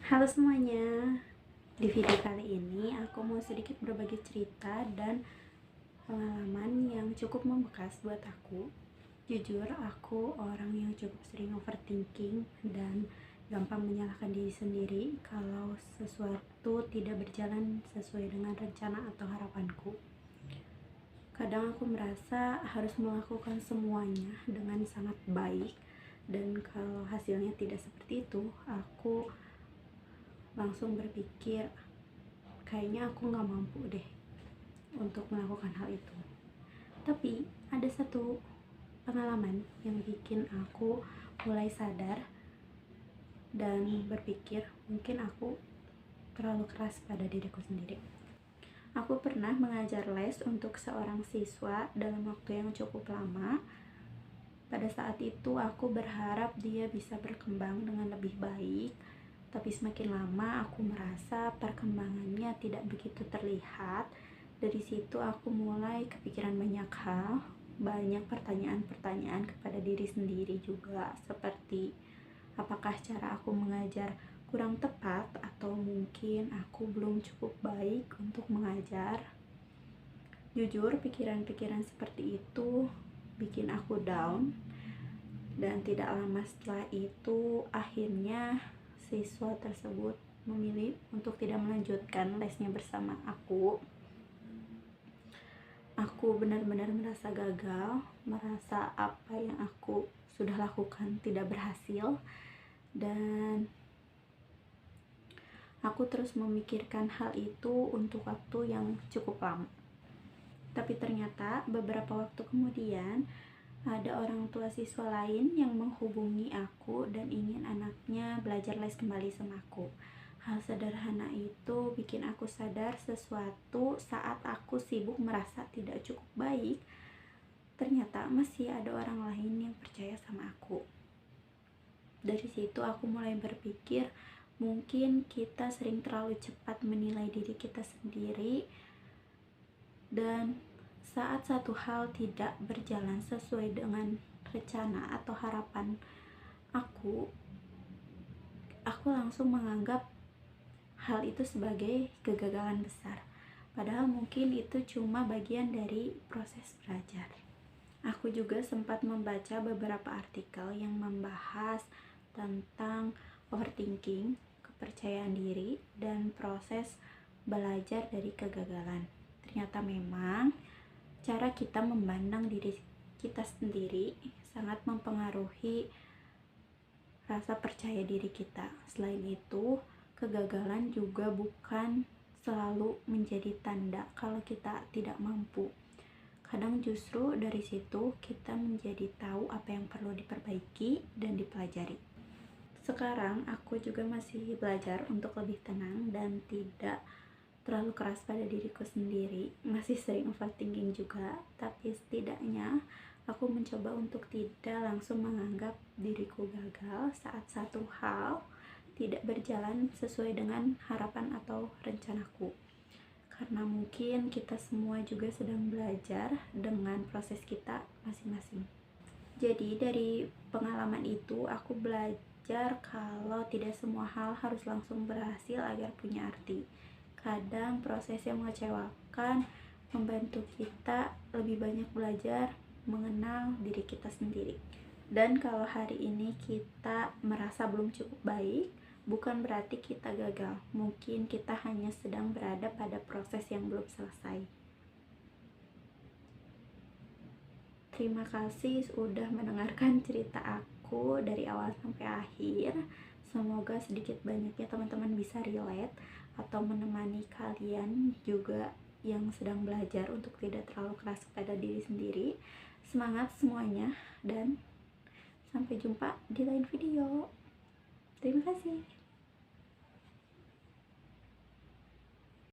Halo semuanya, di video kali ini aku mau sedikit berbagi cerita dan pengalaman yang cukup membekas buat aku. Jujur, aku orang yang cukup sering overthinking dan gampang menyalahkan diri sendiri kalau sesuatu tidak berjalan sesuai dengan rencana atau harapanku. Kadang aku merasa harus melakukan semuanya dengan sangat baik, dan kalau hasilnya tidak seperti itu, aku langsung berpikir kayaknya aku nggak mampu deh untuk melakukan hal itu. Tapi ada satu pengalaman yang bikin aku mulai sadar dan berpikir mungkin aku terlalu keras pada diriku sendiri. Aku pernah mengajar les untuk seorang siswa dalam waktu yang cukup lama. Pada saat itu aku berharap dia bisa berkembang dengan lebih baik, tapi semakin lama aku merasa perkembangannya tidak begitu terlihat. Dari situ aku mulai kepikiran banyak hal, banyak pertanyaan-pertanyaan kepada diri sendiri juga, seperti apakah cara aku mengajar kurang tepat, atau mungkin aku belum cukup baik untuk mengajar. Jujur, pikiran-pikiran seperti itu bikin aku down, dan tidak lama setelah itu akhirnya siswa tersebut memilih untuk tidak melanjutkan lesnya bersama aku. Aku benar-benar merasa gagal, merasa apa yang aku sudah lakukan tidak berhasil, dan aku terus memikirkan hal itu untuk waktu yang cukup lama. Tapi ternyata beberapa waktu kemudian ada orang tua siswa lain yang menghubungi aku dan ingin anaknya belajar les kembali sama aku. Hal sederhana itu bikin aku sadar sesuatu. Saat aku sibuk merasa tidak cukup baik, ternyata masih ada orang lain yang percaya sama aku. Dari situ aku mulai berpikir, mungkin kita sering terlalu cepat menilai diri kita sendiri, dan saat satu hal tidak berjalan sesuai dengan rencana atau harapan aku langsung menganggap hal itu sebagai kegagalan besar. Padahal mungkin itu cuma bagian dari proses belajar. Aku juga sempat membaca beberapa artikel yang membahas tentang overthinking, kepercayaan diri, dan proses belajar dari kegagalan. Ternyata memang cara kita memandang diri kita sendiri sangat mempengaruhi rasa percaya diri kita. Selain itu, kegagalan juga bukan selalu menjadi tanda kalau kita tidak mampu. Kadang justru dari situ kita menjadi tahu apa yang perlu diperbaiki dan dipelajari. Sekarang aku juga masih belajar untuk lebih tenang dan tidak terlalu keras pada diriku sendiri. Masih sering overthinking juga, tapi setidaknya aku mencoba untuk tidak langsung menganggap diriku gagal saat satu hal tidak berjalan sesuai dengan harapan atau rencanaku. Karena mungkin kita semua juga sedang belajar dengan proses kita masing-masing. Jadi dari pengalaman itu aku belajar kalau tidak semua hal harus langsung berhasil agar punya arti. Kadang proses yang mengecewakan membantu kita lebih banyak belajar mengenal diri kita sendiri. Dan kalau hari ini kita merasa belum cukup baik, bukan berarti kita gagal. Mungkin kita hanya sedang berada pada proses yang belum selesai. Terima kasih sudah mendengarkan cerita aku dari awal sampai akhir. Semoga sedikit banyaknya teman-teman bisa relate atau menemani kalian juga yang sedang belajar untuk tidak terlalu keras kepada diri sendiri. Semangat semuanya, dan sampai jumpa di lain video. Terima kasih.